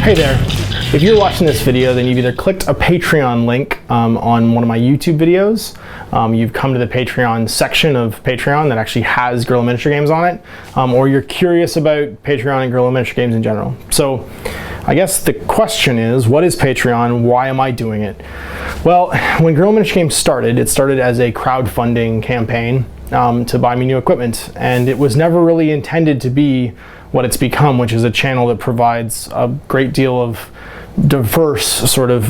Hey there. If you're watching this video, then you've either clicked a Patreon link on one of my YouTube videos, you've come to the Patreon section of Patreon that actually has Guerrilla Miniature Games on it, or you're curious about Patreon and Guerrilla Miniature Games in general. So I guess the question is, what is Patreon? Why am I doing it? Well, when Guerrilla Miniature Games started, it started as a crowdfunding campaign to buy me new equipment, and it was never really intended to be what it's become, which is a channel that provides a great deal of diverse sort of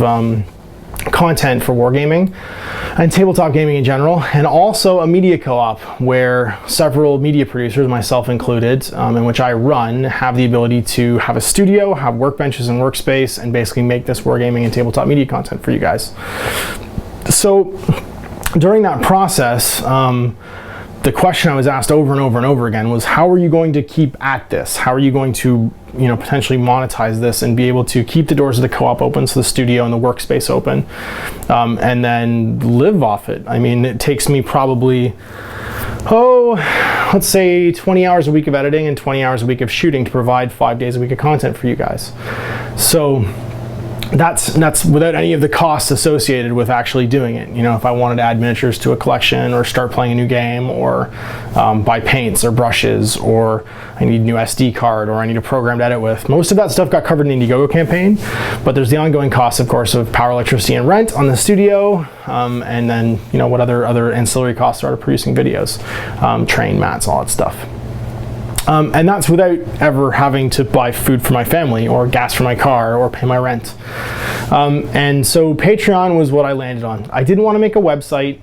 content for wargaming and tabletop gaming in general, and also a media co-op where several media producers, myself included, in which I run, have the ability to have a studio, have workbenches and workspace, and basically make this wargaming and tabletop media content for you guys. So during that process, the question I was asked over and over and over again was, how are you going to keep at this? How are you going to, potentially monetize this and be able to keep the doors of the co-op open, so the studio and the workspace open, and then live off it? I mean, it takes me probably, let's say 20 hours a week of editing and 20 hours a week of shooting to provide 5 days a week of content for you guys. So that's without any of the costs associated with actually doing it. If I wanted to add miniatures to a collection, or start playing a new game, or buy paints or brushes, or I need a new SD card, or I need a program to edit with, most of that stuff got covered in the Indiegogo campaign. But there's the ongoing costs, of course, of power, electricity, and rent on the studio, and then what other ancillary costs are to producing videos, train mats, all that stuff. And that's without ever having to buy food for my family, or gas for my car, or pay my rent. And so Patreon was what I landed on. I didn't want to make a website.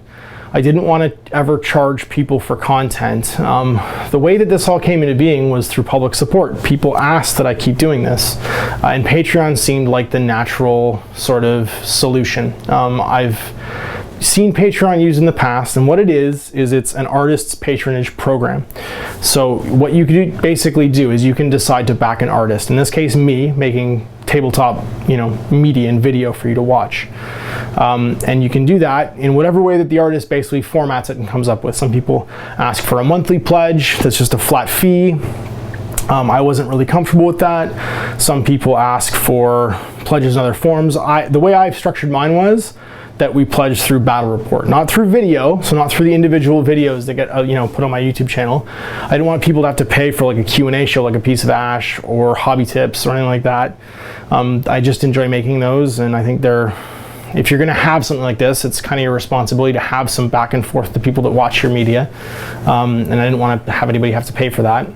I didn't want to ever charge people for content. The way that this all came into being was through public support. People asked that I keep doing this, and Patreon seemed like the natural sort of solution. I've seen Patreon used in the past, and what it is it's an artist's patronage program. So what you can basically do is you can decide to back an artist, in this case me, making tabletop media and video for you to watch, and you can do that in whatever way that the artist basically formats it and comes up with. Some people ask for a monthly pledge that's just a flat fee. I wasn't really comfortable with that. Some people ask for pledges in other forms. The way I've structured mine was that we pledge through Battle Report, not through video, so not through the individual videos that get put on my YouTube channel. I didn't want people to have to pay for like a Q&A show, like a Piece of Ash or Hobby Tips or anything like that. I just enjoy making those, and I think if you're going to have something like this, it's kind of your responsibility to have some back and forth to people that watch your media, and I didn't want to have anybody have to pay for that.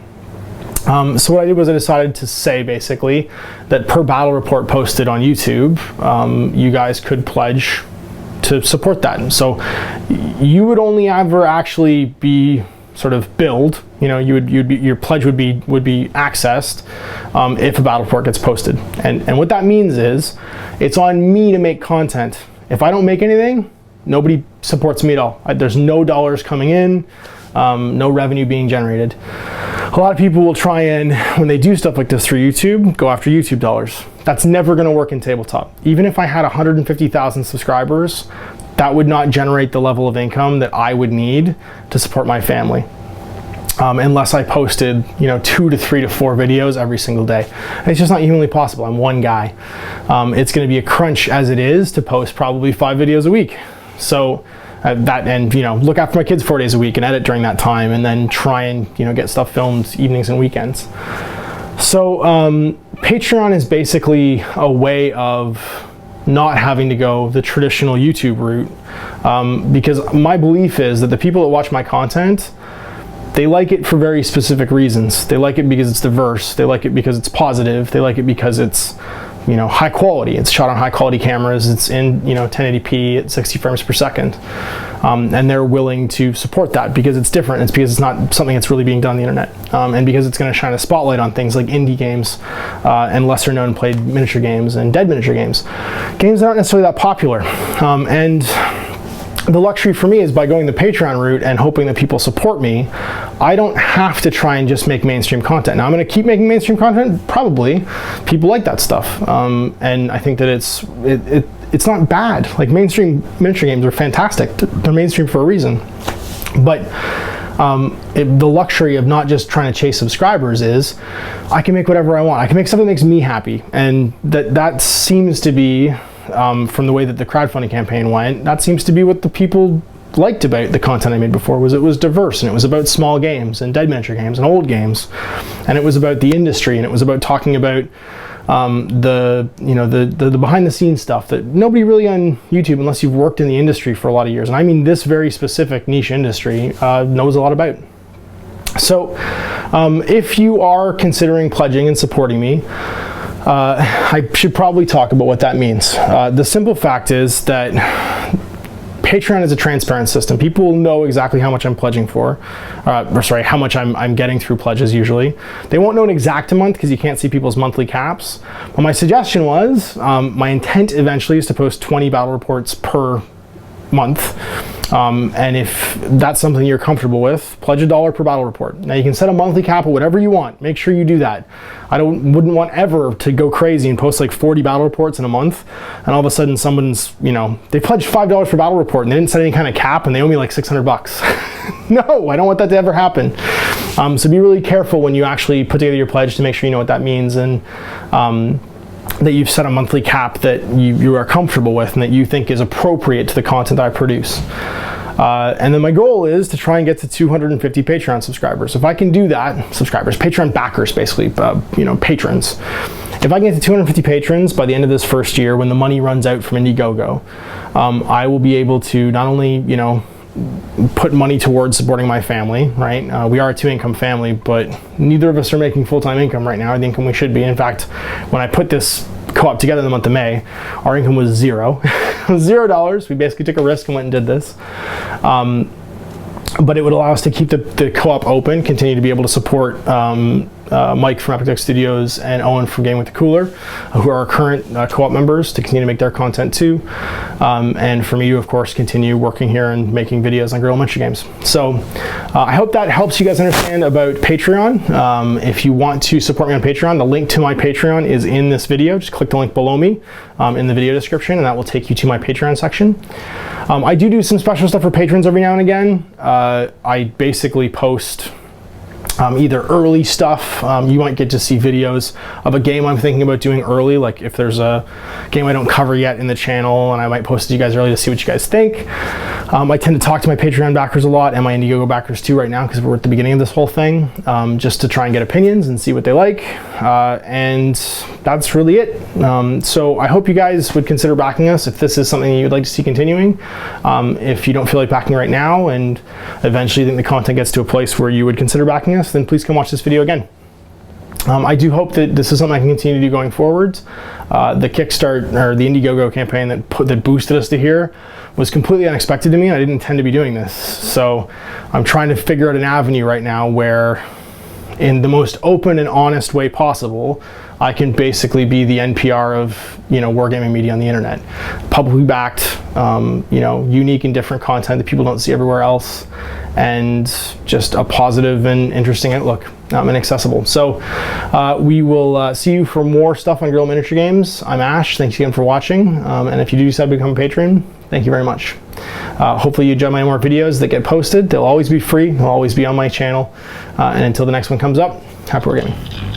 So what I did was I decided to say basically that per Battle Report posted on YouTube, you guys could pledge to support that. And so you would only ever actually be sort of billed, your pledge would be accessed if a Battle Report gets posted. And what that means is it's on me to make content. If I don't make anything, nobody supports me at all. There's no dollars coming in, no revenue being generated. A lot of people will try and, when they do stuff like this through YouTube, go after YouTube dollars. That's never going to work in tabletop. Even if I had 150,000 subscribers, that would not generate the level of income that I would need to support my family, unless I posted 2 to 3 to 4 videos every single day. And it's just not humanly possible. I'm one guy. It's going to be a crunch as it is to post probably 5 videos a week. So look after my kids 4 days a week and edit during that time, and then try and get stuff filmed evenings and weekends. So Patreon is basically a way of not having to go the traditional YouTube route, because my belief is that the people that watch my content, they like it for very specific reasons. They like it because it's diverse. They like it because it's positive. They like it because it's high quality. It's shot on high quality cameras. It's in 1080p at 60 frames per second, and they're willing to support that because it's different. It's because it's not something that's really being done on the internet, and because it's going to shine a spotlight on things like indie games and lesser known played miniature games and dead miniature games that aren't necessarily that popular. And the luxury for me is by going the Patreon route and hoping that people support me, I don't have to try and just make mainstream content. Now I'm going to keep making mainstream content, probably. People like that stuff, and I think that it's not bad. Like, mainstream miniature games are fantastic. They're mainstream for a reason. But the luxury of not just trying to chase subscribers is I can make whatever I want. I can make something that makes me happy, and that seems to be, from the way that the crowdfunding campaign went, that seems to be what the people liked about the content I made before. Was it was diverse, and it was about small games and dead miniature games and old games, and it was about the industry, and it was about talking about the behind the scenes stuff that nobody really on YouTube, unless you've worked in the industry for a lot of years, and I mean this very specific niche industry, knows a lot about. So if you are considering pledging and supporting me, I should probably talk about what that means. The simple fact is that Patreon is a transparent system. People will know exactly how much I'm pledging for, or sorry, how much I'm getting through pledges usually. They won't know an exact amount because you can't see people's monthly caps. But my suggestion was, my intent eventually is to post 20 battle reports per month. And if that's something you're comfortable with, pledge $1 per battle report. Now you can set a monthly cap of whatever you want. Make sure you do that. I wouldn't want ever to go crazy and post like 40 battle reports in a month, and all of a sudden someone's, they pledged $5 for battle report and they didn't set any kind of cap and they owe me like 600 bucks. No, I don't want that to ever happen. So be really careful when you actually put together your pledge to make sure you know what that means, and that you've set a monthly cap that you are comfortable with and that you think is appropriate to the content that I produce. And then my goal is to try and get to 250 Patreon subscribers. If I can do that, Patreon backers basically, patrons. If I can get to 250 patrons by the end of this first year, when the money runs out from Indiegogo, I will be able to not only, put money towards supporting my family, right? We are a 2-income family, but neither of us are making full-time income right now, or the income we should be. In fact, when I put this co-op together in the month of May, our income was zero. $0. We basically took a risk and went and did this. But it would allow us to keep the co-op open, continue to be able to support Mike from Epic Deck Studios and Owen from Game with the Cooler, who are our current co-op members, to continue to make their content too. And for me to, of course, continue working here and making videos on Guerrilla miniature games. So I hope that helps you guys understand about Patreon. If you want to support me on Patreon, the link to my Patreon is in this video. Just click the link below me in the video description, and that will take you to my Patreon section. I do some special stuff for patrons every now and again. I basically post either early stuff. You might get to see videos of a game I'm thinking about doing early, like if there's a game I don't cover yet in the channel, and I might post it to you guys early to see what you guys think. I tend to talk to my Patreon backers a lot, and my Indiegogo backers too right now, because we're at the beginning of this whole thing, just to try and get opinions and see what they like. And that's really it. So I hope you guys would consider backing us if this is something you'd like to see continuing. If you don't feel like backing right now, and eventually think the content gets to a place where you would consider backing us, then please come watch this video again. I do hope that this is something I can continue to do going forward. The Kickstart, or the Indiegogo campaign that boosted us to here, was completely unexpected to me. I didn't intend to be doing this. So I'm trying to figure out an avenue right now where, in the most open and honest way possible, I can basically be the NPR of wargaming media on the internet. Publicly backed, unique and different content that people don't see everywhere else, and just a positive and interesting outlook, and accessible. So we will see you for more stuff on Guerrilla Miniature Games. I'm Ash. Thanks again for watching. And if you do decide to become a patron, thank you very much. Hopefully you enjoy my more videos that get posted. They'll always be free. They'll always be on my channel. And until the next one comes up, happy wargaming.